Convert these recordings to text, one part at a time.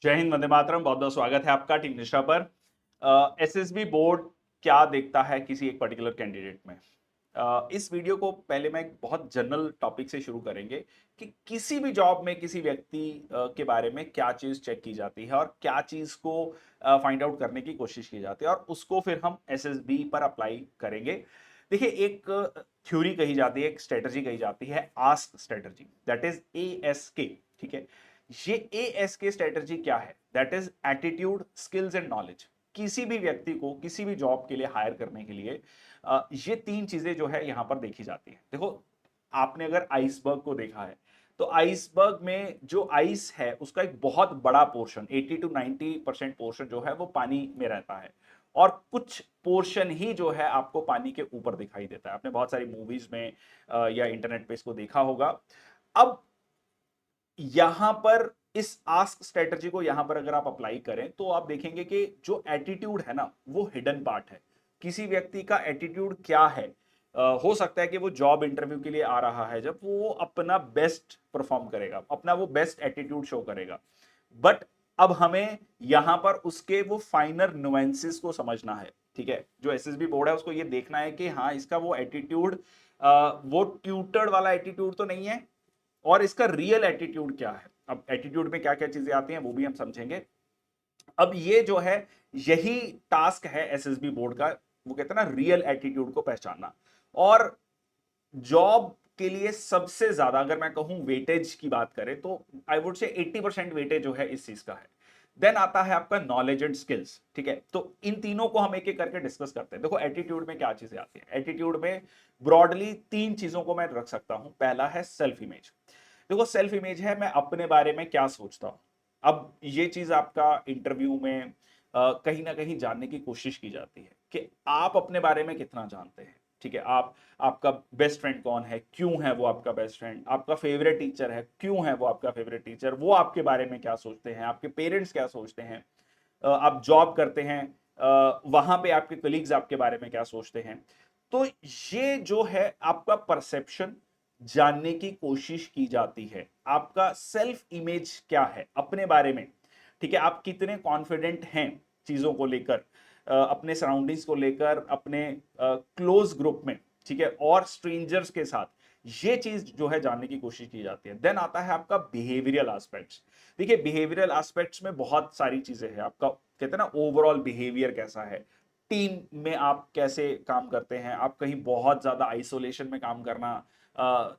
जय हिंद, वंदे मातरम। बहुत बहुत स्वागत है आपका टीम निष्ठा पर। एसएसबी बोर्ड क्या देखता है किसी एक पर्टिकुलर कैंडिडेट में। इस वीडियो को पहले मैं एक बहुत जनरल टॉपिक से शुरू करेंगे कि किसी भी जॉब में किसी व्यक्ति के बारे में क्या चीज चेक की जाती है और क्या चीज को फाइंड आउट करने की कोशिश की जाती है और उसको फिर हम एसएसबी पर अप्लाई करेंगे। देखिए, एक थ्योरी कही जाती है, एक स्ट्रेटजी कही जाती है, ask strategy, that is ASK। ठीक है, ये ASK स्ट्रेटजी क्या है? That is attitude, skills and knowledge. किसी भी व्यक्ति को किसी भी जॉब के लिए हायर करने के लिए ये तीन चीजें जो है यहां पर देखी जाती है। देखो, आपने अगर आइसबर्ग को देखा है तो आइसबर्ग में जो आइस है उसका एक बहुत बड़ा पोर्शन, 80 to 90% पोर्शन जो है वो पानी में रहता है और कुछ पोर्शन ही जो है आपको पानी के ऊपर दिखाई देता है। आपने बहुत सारी मूवीज में या इंटरनेट पे इसको देखा होगा। अब यहां पर इस आस्क स्ट्रेटजी को यहां पर अगर आप अप्लाई करें तो आप देखेंगे कि जो एटीट्यूड है ना वो हिडन पार्ट है। किसी व्यक्ति का एटीट्यूड क्या है? हो सकता है कि वो जॉब इंटरव्यू के लिए आ रहा है, जब वो अपना बेस्ट परफॉर्म करेगा, अपना वो बेस्ट एटीट्यूड शो करेगा। बट अब हमें यहां पर उसके वो फाइनर नुएंसेस को समझना है। ठीक है, जो एसएसबी बोर्ड है उसको ये देखना है कि हाँ, इसका वो एटीट्यूड वो ट्यूटर्ड वाला एटीट्यूड तो नहीं है और इसका रियल एटीट्यूड क्या है। अब एटीट्यूड में क्या क्या चीजें आती हैं वो भी हम समझेंगे। अब ये जो है, यही टास्क है एसएसबी बोर्ड का। वो कहते हैं ना, रियल एटीट्यूड को पहचानना। और जॉब के लिए सबसे ज्यादा अगर मैं कहूं वेटेज की बात करें तो आई वुड से 80% वेटेज जो है इस चीज का है। देन आता है आपका नॉलेज एंड स्किल्स। ठीक है, तो इन तीनों को हम एक एक करके डिस्कस करते हैं। देखो, एटीट्यूड में क्या चीजें आती है। एटीट्यूड में ब्रॉडली तीन चीजों को मैं रख सकता हूं। पहला है सेल्फ इमेज। देखो, सेल्फ इमेज है मैं अपने बारे में क्या सोचता हूं। अब ये चीज आपका इंटरव्यू में कहीं ना कहीं जानने की कोशिश की जाती है कि आप अपने बारे में कितना जानते हैं। ठीक है, आप, आपका बेस्ट फ्रेंड कौन है, क्यों है वो आपका बेस्ट फ्रेंड, आपका फेवरेट टीचर है, क्यों है वो आपका फेवरेट टीचर, वो आपके बारे में क्या सोचते हैं, आपके पेरेंट्स क्या सोचते हैं, आप जॉब करते हैं वहां पे आपके कलीग्स आपके बारे में क्या सोचते हैं। तो ये जो है आपका परसेप्शन जानने की कोशिश की जाती है। आपका सेल्फ इमेज क्या है अपने बारे में। ठीक है, आप कितने कॉन्फिडेंट हैं चीजों को लेकर, अपने सराउंडिंग्स को लेकर, अपने क्लोज ग्रुप में, ठीक है, और स्ट्रेंजर्स के साथ। ये चीज जो है जानने की कोशिश की जाती है। देन आता है आपका बिहेवियरल एस्पेक्ट्स। देखिए, बिहेवियरल एस्पेक्ट्स में बहुत सारी चीजें हैं। आपका कहते हैं ना ओवरऑल बिहेवियर कैसा है, टीम में आप कैसे काम करते हैं, आप कहीं बहुत ज्यादा आइसोलेशन में काम करना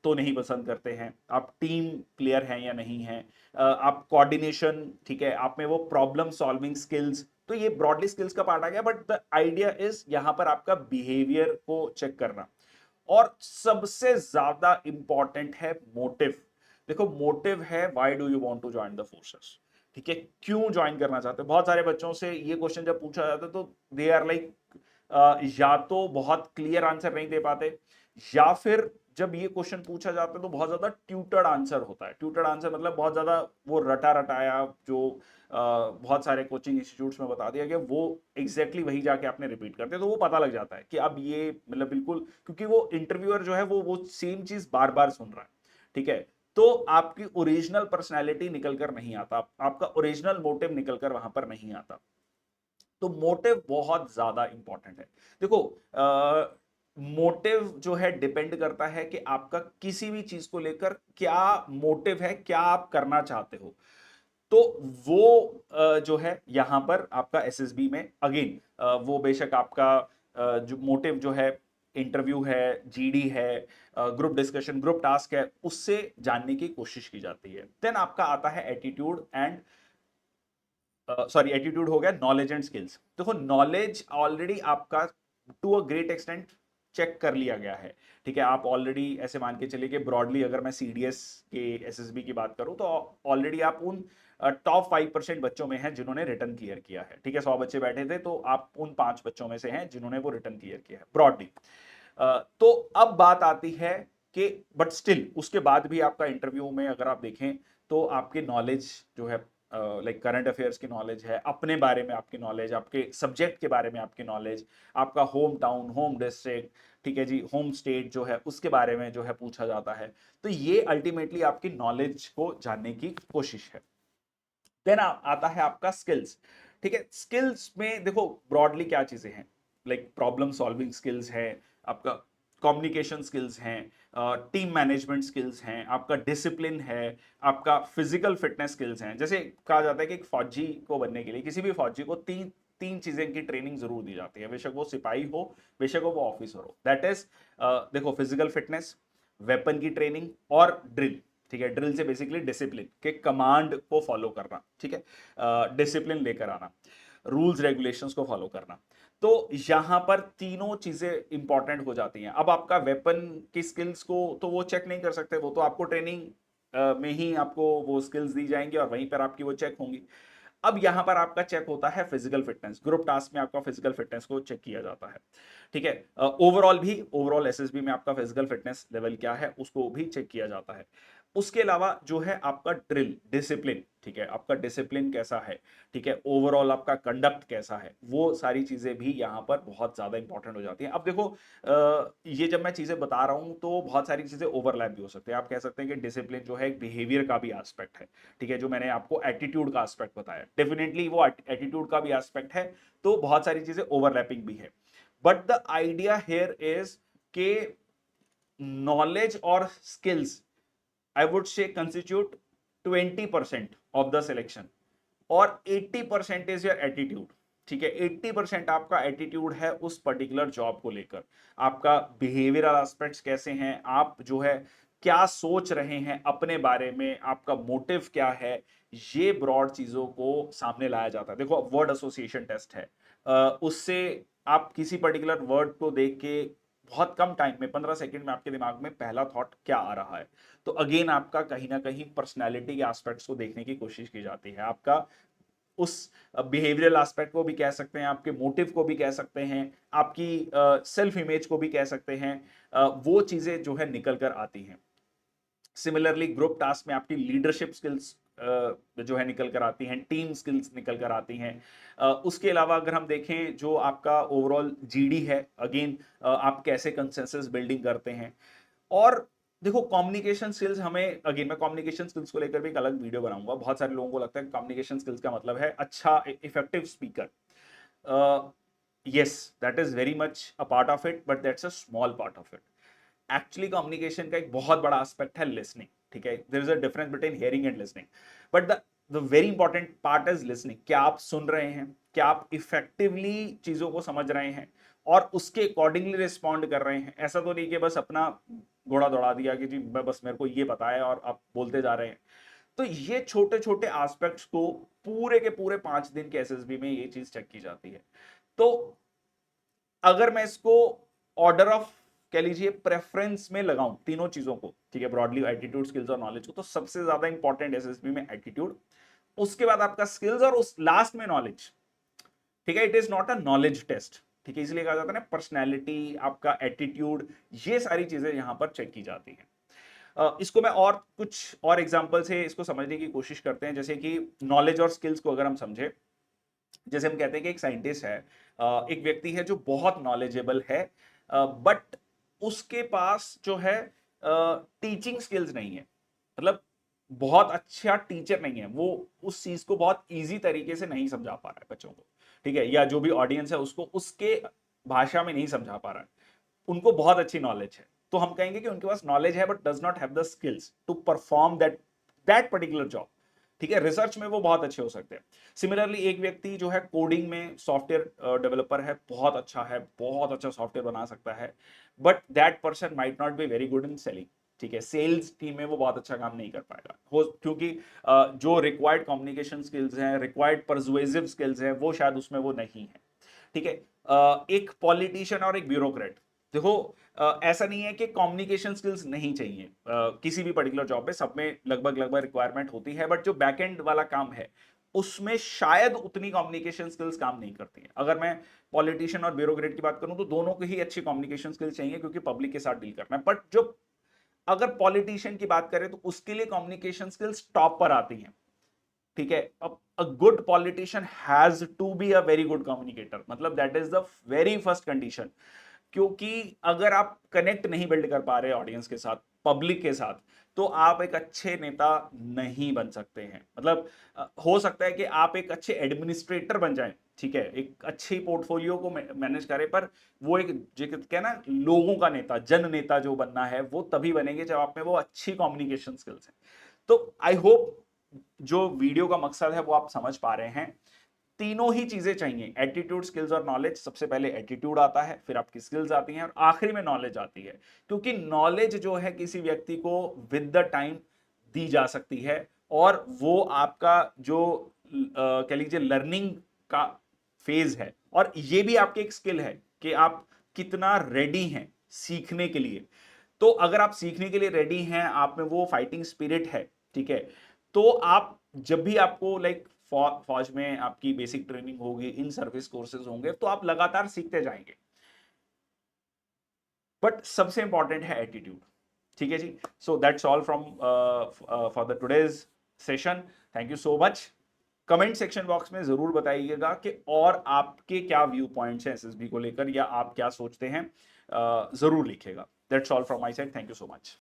तो नहीं पसंद करते हैं, आप टीम प्लेयर हैं या नहीं हैं, आप कोऑर्डिनेशन, ठीक है, आप में वो प्रॉब्लम सॉल्विंग स्किल्स। तो ये ब्रॉडली स्किल्स का पार्ट आ गया, बट द आइडिया इज यहां पर आपका बिहेवियर को चेक करना। और सबसे ज्यादा इंपॉर्टेंट है मोटिव। देखो, मोटिव है why do you want to join the forces. ठीक है, क्यों ज्वाइन करना चाहते हो। बहुत सारे बच्चों से ये क्वेश्चन जब पूछा जाता है तो दे आर लाइक, या तो बहुत क्लियर आंसर नहीं दे पाते, या फिर जब ये क्वेश्चन पूछा जाता है तो बहुत ज्यादा ट्यूटर्ड आंसर होता है। ट्यूटर्ड आंसर मतलब बहुत ज्यादा वो रटा रटाया, जो बहुत सारे कोचिंग इंस्टीट्यूट्स में बता दिया गया वो एग्जैक्टली वही जाके आपने रिपीट करते, तो वो पता लग जाता है कि अब ये मतलब बिल्कुल, क्योंकि वो इंटरव्यूअर जो है वो सेम चीज बार बार सुन रहा है। ठीक है, तो आपकी ओरिजिनल पर्सनैलिटी निकल कर नहीं आता, आपका ओरिजिनल मोटिव निकल कर वहां पर नहीं आता। तो मोटिव बहुत ज्यादा इंपॉर्टेंट है। देखो, मोटिव जो है डिपेंड करता है कि आपका किसी भी चीज को लेकर क्या मोटिव है, क्या आप करना चाहते हो। तो वो जो है यहां पर आपका एसएसबी में अगेन, वो बेशक आपका जो मोटिव जो है, इंटरव्यू है, जीडी है, ग्रुप डिस्कशन, ग्रुप टास्क है, उससे जानने की कोशिश की जाती है। देन आपका आता है एटीट्यूड एंड, सॉरी, एटीट्यूड हो गया, नॉलेज एंड स्किल्स। देखो, नॉलेज ऑलरेडी आपका to a great extent check कर लिया गया है। ठीक है, आप ऑलरेडी ऐसे मान के चलिए कि ब्रॉडली अगर मैं सीडीएस के एसएसबी की बात करूं तो ऑलरेडी आप उन टॉप 5% बच्चों में हैं जिन्होंने रिटर्न क्लियर किया है। ठीक है, 100 बच्चे बैठे थे तो आप उन 5 बच्चों में से हैं जिन्होंने वो रिटर्न क्लियर किया है ब्रॉडली। तो अब बात आती है कि बट स्टिल उसके बाद भी आपका इंटरव्यू में अगर आप देखें तो आपके नॉलेज जो है, लाइक करंट अफेयर्स की नॉलेज है, अपने बारे में आपकी नॉलेज, आपके सब्जेक्ट के बारे में आपकी नॉलेज, आपका होम टाउन, होम डिस्ट्रिक्ट, ठीक है जी, होम स्टेट जो है उसके बारे में जो है पूछा जाता है। तो ये अल्टीमेटली आपकी नॉलेज को जानने की कोशिश है। देन आता है आपका स्किल्स। ठीक है, स्किल्स में देखो ब्रॉडली क्या चीजें हैं, लाइक प्रॉब्लम सॉल्विंग स्किल्स है, आपका कम्युनिकेशन स्किल्स हैं, टीम मैनेजमेंट स्किल्स हैं, आपका डिसिप्लिन है, आपका फिजिकल फिटनेस स्किल्स हैं। जैसे कहा जाता है कि एक फौजी को बनने के लिए, किसी भी फौजी को तीन तीन चीजें की ट्रेनिंग जरूर दी जाती है, बेशक वो सिपाही हो, बेशक वो ऑफिसर हो। दैट इज, देखो, फिजिकल फिटनेस, वेपन की ट्रेनिंग और ड्रिल। ठीक है, ड्रिल से बेसिकली डिसिप्लिन के कमांड को फॉलो करना, ठीक है, डिसिप्लिन लेकर आना, रूल्स रेगुलेशंस को फॉलो करना। तो यहां पर तीनों चीजें इंपॉर्टेंट हो जाती हैं। अब आपका वेपन की स्किल्स को तो वो चेक नहीं कर सकते, वो तो आपको ट्रेनिंग में ही आपको वो स्किल्स दी जाएंगी और वहीं पर आपकी वो चेक होंगी। अब यहां पर आपका चेक होता है फिजिकल फिटनेस, ग्रुप टास्क में आपका फिजिकल फिटनेस को चेक किया जाता है। ठीक है, ओवरऑल भी, ओवरऑल एसएसबी में आपका फिजिकल फिटनेस लेवल क्या है उसको भी चेक किया जाता है। उसके अलावा जो है आपका ड्रिल डिसिप्लिन, ठीक है, आपका डिसिप्लिन कैसा है, ठीक है, ओवरऑल आपका कंडक्ट कैसा है, वो सारी चीजें भी यहां पर बहुत ज्यादा इंपॉर्टेंट हो जाती हैं। अब देखो, ये जब मैं चीजें बता रहा हूं तो बहुत सारी चीजें ओवरलैप भी हो सकते हैं। आप कह सकते हैं कि डिसिप्लिन जो है एक बिहेवियर का भी एस्पेक्ट है। ठीक है, जो मैंने आपको एटीट्यूड का एस्पेक्ट बताया, डेफिनेटली वो एटीट्यूड का भी एस्पेक्ट है। तो बहुत सारी चीजें ओवरलैपिंग भी है। But the idea here is के नॉलेज और skills, I would say, constitute 20% of the selection और 80% is your attitude। ठीक है, 80% आपका एटीट्यूड है उस पर्टिकुलर जॉब को लेकर। आपका बिहेवियरल एस्पेक्ट्स कैसे हैं, आप जो है क्या सोच रहे हैं अपने बारे में, आपका मोटिव क्या है, ये ब्रॉड चीजों को सामने लाया जाता है। देखो, वर्ड एसोसिएशन टेस्ट है, उससे आप किसी पर्टिकुलर वर्ड को देख के बहुत कम टाइम में, 15 सेकंड में आपके दिमाग में पहला थॉट क्या आ रहा है। तो अगेन आपका कहीं ना कहीं पर्सनैलिटी के एस्पेक्ट्स को देखने की कोशिश की जाती है। आपका उस बिहेवियरल एस्पेक्ट को भी कह सकते हैं, आपके मोटिव को भी कह सकते हैं, आपकी सेल्फ इमेज को भी कह सकते हैं। वो चीजें जो है निकल कर आती हैं। सिमिलरली ग्रुप टास्क में आपकी लीडरशिप स्किल्स जो है निकल कर आती हैं, टीम स्किल्स निकल कर आती हैं। उसके अलावा अगर हम देखें जो आपका ओवरऑल जीडी है, अगेन आप कैसे कंसेंसस बिल्डिंग करते हैं। और देखो, कम्युनिकेशन स्किल्स हमें, अगेन मैं कम्युनिकेशन स्किल्स को लेकर भी एक अलग वीडियो बनाऊंगा। बहुत सारे लोगों को लगता है कि कम्युनिकेशन स्किल्स का मतलब है अच्छा effective speaker. Yes, that is very much a part of it, but that's a small part of it. Actually communication का एक बहुत बड़ा एस्पेक्ट है लिसनिंग। ठीक है, there is a difference between hearing and listening, but the very important part is listening. क्या आप सुन रहे हैं, क्या आप इफेक्टिवली चीजों को समझ रहे हैं और उसके अकॉर्डिंगली रिस्पॉन्ड कर रहे हैं। ऐसा तो नहीं कि बस अपना घोड़ा दौड़ा दिया कि जी बस मेरे को ये पता है और आप बोलते जा रहे हैं। तो ये छोटे छोटे एस्पेक्ट्स को पूरे के पूरे 5 दिन के एसएसबी में ये चीज चेक की जाती है। तो अगर मैं इसको ऑर्डर ऑफ, कह लीजिए, प्रेफरेंस में लगाऊं तीनों चीजों को, ठीक है, ब्रॉडली एटीट्यूड, स्किल्स और नॉलेज को, तो सबसे ज्यादा इंपॉर्टेंट एसएसबी में एटीट्यूड, उसके बाद आपका स्किल्स और उस लास्ट में नॉलेज। ठीक है, it is not a knowledge test. ठीक है, इसलिए कहा जाता है ना पर्सनैलिटी, आपका एटीट्यूड, ये सारी चीजें यहां पर चेक की जाती हैं। इसको मैं और कुछ और एग्जांपल से इसको समझने की कोशिश करते हैं। जैसे कि नॉलेज और स्किल्स को अगर हम समझे, जैसे हम कहते हैं कि एक साइंटिस्ट है, एक व्यक्ति है जो बहुत नॉलेजेबल है, बट उसके पास जो है टीचिंग स्किल्स नहीं है। मतलब बहुत अच्छा टीचर नहीं है वो, उस चीज को बहुत इजी तरीके से नहीं समझा पा रहा है बच्चों को। ठीक है, या जो भी ऑडियंस है उसको उसके भाषा में नहीं समझा पा रहा है। उनको बहुत अच्छी नॉलेज है, तो हम कहेंगे कि उनके पास नॉलेज है but does not have the skills to perform that that particular job. ठीक है, रिसर्च में वो बहुत अच्छे हो सकते हैं। सिमिलरली एक व्यक्ति जो है कोडिंग में सॉफ्टवेयर डेवलपर है, बहुत अच्छा है, बहुत अच्छा सॉफ्टवेयर बना सकता है, but that person might not be very good in selling. ठीक है, सेल्स टीम में वो बहुत अच्छा काम नहीं कर पाएगा हो, क्योंकि जो रिक्वायर्ड कम्युनिकेशन स्किल्स हैं, रिक्वायर्ड परसुएसिव स्किल्स हैं, वो शायद उसमें वो नहीं है। ठीक है, एक पॉलिटिशियन और एक ब्यूरोक्रेट, देखो, ऐसा नहीं है कि कम्युनिकेशन स्किल्स नहीं चाहिए, किसी भी पर्टिकुलर जॉब पे सब में लगभग लगभग रिक्वायरमेंट होती है, बट जो बैकएंड वाला काम है उसमें शायद उतनी कम्युनिकेशन स्किल्स काम नहीं करती है। अगर मैं पॉलिटिशियन और ब्यूरोक्रेट की बात करूं तो दोनों को ही अच्छी कम्युनिकेशन स्किल्स चाहिए, क्योंकि पब्लिक के साथ डील करना है। बट जो अगर पॉलिटिशियन की बात करें तो उसके लिए कम्युनिकेशन स्किल्स टॉप पर आती हैं। ठीक है, अब a good politician has to be a very good communicator, मतलब that is the very first condition. क्योंकि अगर आप कनेक्ट नहीं बिल्ड कर पा रहे ऑडियंस के साथ, पब्लिक के साथ, तो आप एक अच्छे नेता नहीं बन सकते हैं। मतलब हो सकता है कि आप एक अच्छे एडमिनिस्ट्रेटर बन जाएं, ठीक है, एक अच्छी पोर्टफोलियो को मैनेज करें, पर वो एक जो कहते हैं ना, लोगों का नेता, जन नेता जो बनना है वो तभी बनेंगे जब आप में वो अच्छी कम्युनिकेशन स्किल्स है। तो आई होप जो वीडियो का मकसद है वो आप समझ पा रहे हैं। तीनों ही चीजें चाहिए, एटीट्यूड, स्किल्स और नॉलेज। सबसे पहले एटीट्यूड आता है, फिर आपकी स्किल्स आती हैं और आखिरी में नॉलेज आती है। क्योंकि नॉलेज जो है किसी व्यक्ति को विद द टाइम दी जा सकती है, और वो आपका जो कह लीजिए लर्निंग का फेज है, और ये भी आपकी एक स्किल है कि आप कितना रेडी हैं सीखने के लिए। तो अगर आप सीखने के लिए रेडी हैं, आप में वो फाइटिंग स्पिरिट है, ठीक है, तो आप जब भी आपको लाइक फौज में आपकी बेसिक ट्रेनिंग होगी, इन सर्विस कोर्सेज होंगे, तो आप लगातार सीखते जाएंगे। बट सबसे इंपॉर्टेंट है एटीट्यूड। ठीक है जी। So that's all from for the today's session. Thank you so much. Comment section box में जरूर बताइएगा कि और आपके क्या व्यू पॉइंट्स हैं एसएसबी को लेकर, या आप क्या सोचते हैं, जरूर लिखिएगा। That's all from my side. Thank you so much.